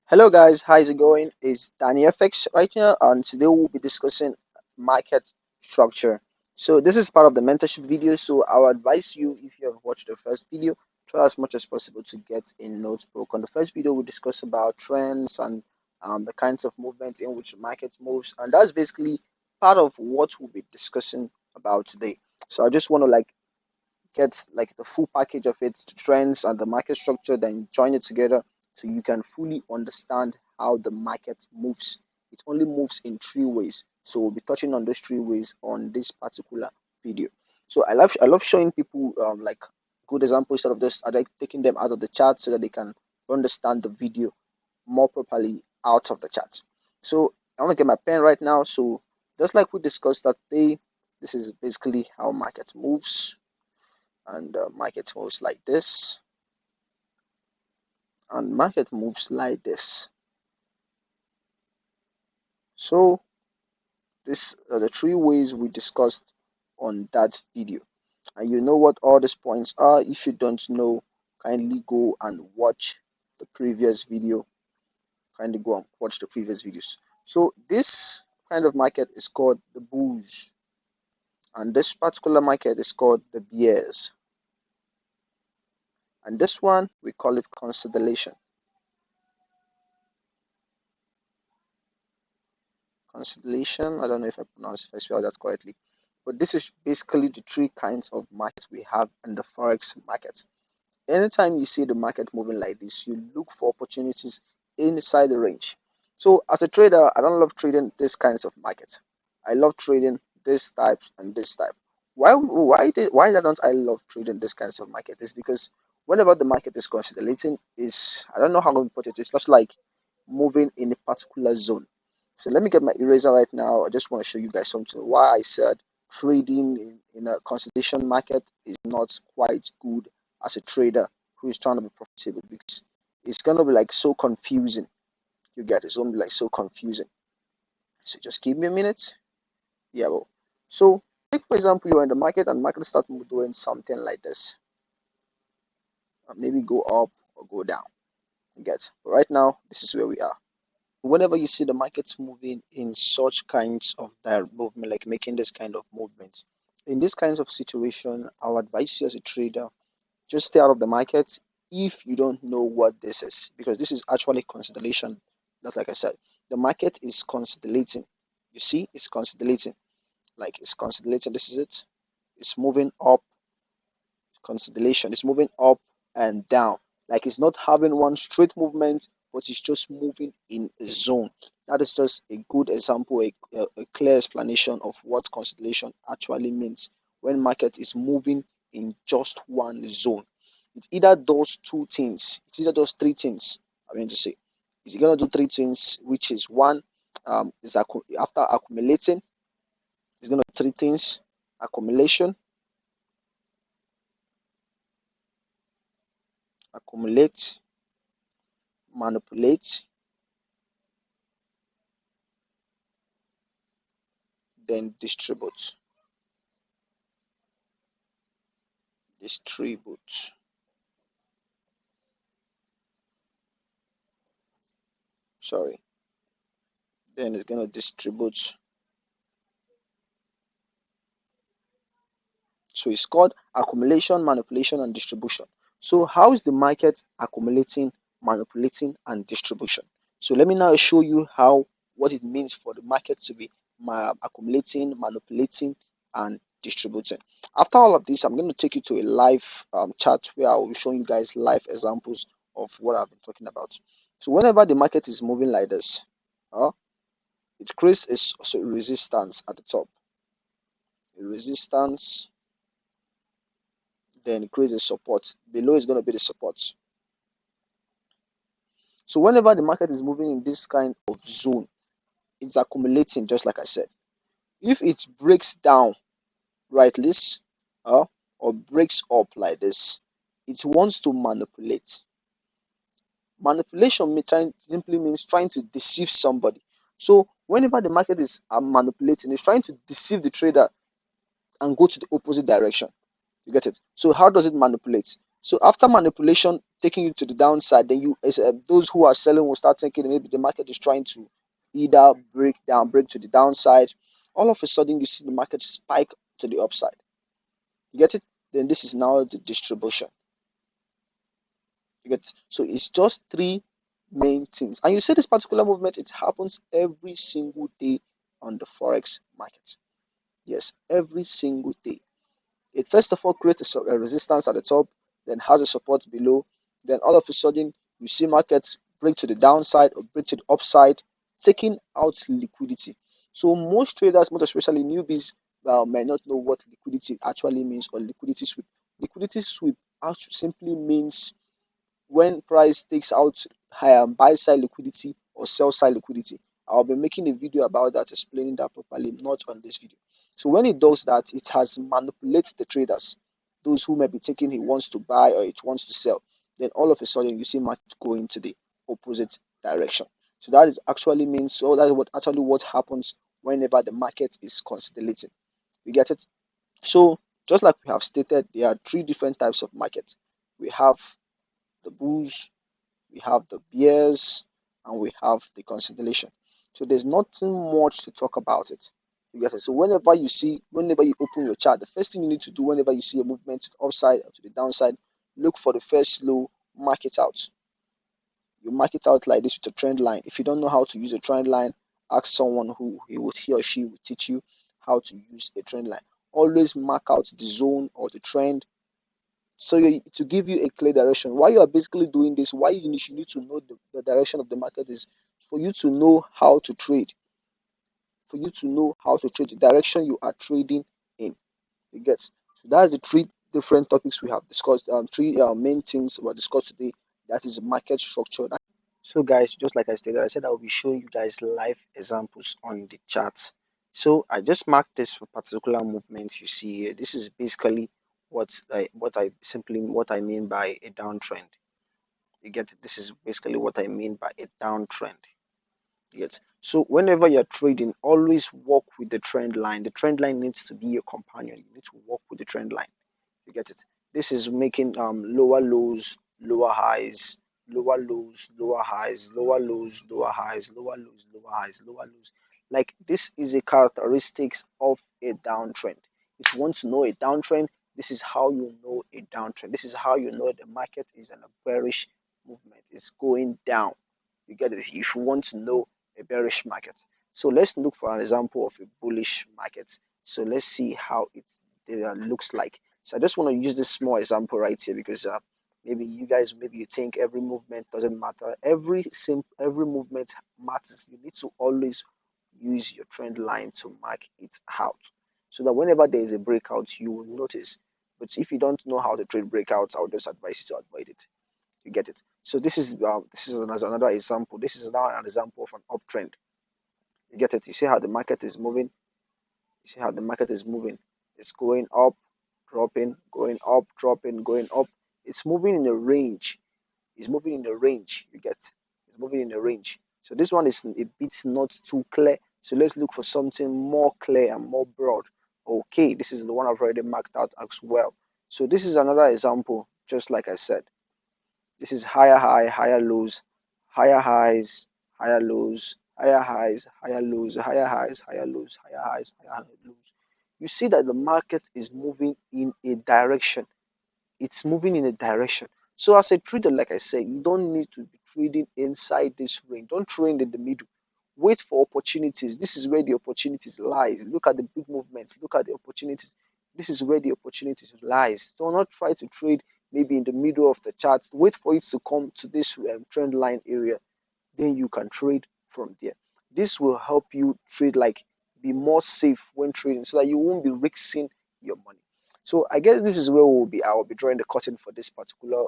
Hello guys, how's it going? It's Danny FX right here, and today we'll be discussing market structure. So this is part of the mentorship video. So I would advise you, if you have watched the first video, try as much as possible to get a notebook. On the first video, we discussed about trends and the kinds of movement in which the market moves, and that's basically part of what we'll be discussing about today. So I just want to get like the full package of it, the trends and the market structure, then join it together so you can fully understand how the market moves. It only moves in three ways. So we'll be touching on these three ways on this particular video. So I love showing people good examples of this. I like taking them out of the chat so that they can understand the video more properly out of the chat. So I want to get my pen right now. So just like we discussed that day, this is basically how market moves, and market moves like this, and market moves like this. So this are the three ways we discussed on that video, and you know what all these points are. If you don't know, kindly go and watch the previous video. Kindly go and watch the previous videos. So this kind of market is called the bulls, and this particular market is called the bears, and this one we call it consolidation. Consolidation, I don't know if I pronounced I spell that correctly, but this is basically the three kinds of markets we have in the forex market. Anytime you see the market moving like this, you look for opportunities inside the range. So as a trader, I don't love trading these kinds of markets. I love trading this type and this type. Why don't I love trading this kinds of market? Is because whenever the market is consolidating, is I don't know how to put it. It's just like moving in a particular zone. So let me get my eraser right now. I just want to show you guys something. Why I said trading in a consolidation market is not quite good as a trader who is trying to be profitable, because it's gonna be like so confusing. You get it? It's gonna be like so confusing. So just give me a minute. Yeah, well. So if for example you're in the market and market start doing something like this, maybe go up or go down. You get it? But right now, this is where we are. Whenever you see the markets moving in such kinds of movement, like making this kind of movement, in this kinds of situation, I would advise you as a trader, just stay out of the market if you don't know what this is, because this is actually consolidation. Just like I said, the market is consolidating. You see, it's consolidating. Like it's consolidating. This is it. It's moving up. Consolidation. It's moving up and down. Like it's not having one straight movement, but it's just moving in a zone. That is just a good example, a clear explanation of what consolidation actually means when market is moving in just one zone. It either does two things, it either does three things. I mean to say, it's gonna do three things, which is one, is after accumulating, it's gonna do three things: accumulation, accumulate, manipulate, then distribute. Distribute. Sorry. Then it's gonna distribute. So it's called accumulation, manipulation, and distribution. So how is the market accumulating, manipulating, and distribution? So let me now show you how what it means for the market to be accumulating, manipulating, and distributing. After all of this, I'm going to take you to a live chart where I will show you guys live examples of what I've been talking about. So whenever the market is moving like this, uh, it creates a resistance at the top, a resistance, then it creates a support. Below is going to be the support. So whenever the market is moving in this kind of zone, it's accumulating, just like I said. If it breaks down right this, or breaks up like this, it wants to manipulate. Manipulation simply means trying to deceive somebody. So whenever the market is manipulating, it's trying to deceive the trader and go to the opposite direction. You get it? So how does it manipulate? So after manipulation taking you to the downside, then those who are selling will start thinking maybe the market is trying to either break to the downside. All of a sudden, you see the market spike to the upside. You get it? Then this is now the distribution. You get it? So it's just three main things. And you see this particular movement, it happens every single day on the Forex market. Yes, every single day. It first of all creates a resistance at the top, then has a support below. Then all of a sudden, you see markets break to the downside or break to the upside, taking out liquidity. So most traders, most especially newbies, may not know what liquidity actually means or liquidity sweep. Liquidity sweep actually simply means when price takes out buy side liquidity or sell side liquidity. I'll be making a video about that, explaining that properly, not on this video. So when it does that, it has manipulated the traders, those who may be thinking he wants to buy or it wants to sell. Then all of a sudden you see market going to the opposite direction. So that is actually means so that is what happens whenever the market is consolidating. You get it? So just like we have stated, there are three different types of markets. We have the bulls, we have the bears, and we have the consolidation. So there's nothing much to talk about it. You get it? So whenever you open your chart, the first thing you need to do whenever you see a movement to the upside or to the downside, look for the first low, mark it out. You mark it out like this with a trend line. If you don't know how to use a trend line, ask someone who he or she will teach you how to use a trend line. Always mark out the zone or the trend so to give you a clear direction. Why you are basically doing this, why you need to know the direction of the market is for you to know how to trade, for you to know how to trade the direction you are trading in. You get? So that's the three different topics we have discussed. Three main things we discussed today. That is the market structure. So guys, just like I said I will be showing you guys live examples on the charts. So I just marked this particular movement you see here. This is basically what I mean by a downtrend. You get it? This is basically what I mean by a downtrend. Yes. So whenever you're trading, always walk with the trend line. The trend line needs to be your companion. You need to walk with the trend line. You get it? This is making lower lows, lower highs, lower lows, lower highs, lower lows, lower highs, lower lows, lower highs, lower lows. Like this is a characteristics of a downtrend. If you want to know a downtrend, this is how you know a downtrend. This is how you know the market is in a bearish movement. It's going down. You get it? If you want to know a bearish market. So let's look for an example of a bullish market. So let's see how it looks like. So I just want to use this small example right here because maybe you think every movement doesn't matter. Every movement matters. You need to always use your trend line to mark it out so that whenever there is a breakout, you will notice. But if you don't know how to trade breakouts, I would just advise you to avoid it. You get it? So this is another example. This is now an example of an uptrend. You get it? You see how the market is moving. You see how the market is moving. It's going up, dropping, going up, dropping, going up. It's moving in a range. It's moving in a range. You get? It's moving in a range. So this one is a bit not too clear. So let's look for something more clear and more broad. Okay, this is the one I've already marked out as well. So this is another example, just like I said. This is higher high, higher lows, higher highs, higher lows, higher highs, higher lows, higher highs, higher lows, higher highs, higher lows. You see that the market is moving in a direction. It's moving in a direction. So as a trader, like I said, you don't need to be trading inside this range. Don't trade in the middle. Wait for opportunities. This is where the opportunities lies. Look at the big movements. Look at the opportunities. This is where the opportunities lies. Do not try to trade maybe in the middle of the chart. Wait for it to come to this trend line area. Then you can trade from there. This will help you trade like be more safe when trading so that you won't be risking your money. So I guess this is where I will be drawing the curtain for this particular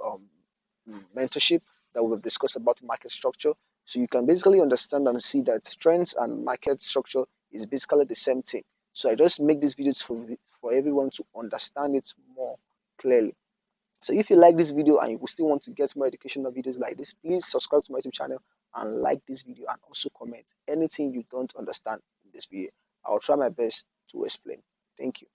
mentorship that we've discussed about market structure. So you can basically understand and see that trends and market structure is basically the same thing. So I just make these videos for everyone to understand it more clearly. So if you like this video and you still want to get more educational videos like this, please subscribe to my YouTube channel and like this video and also comment anything you don't understand in this video. I'll try my best to explain. Thank you.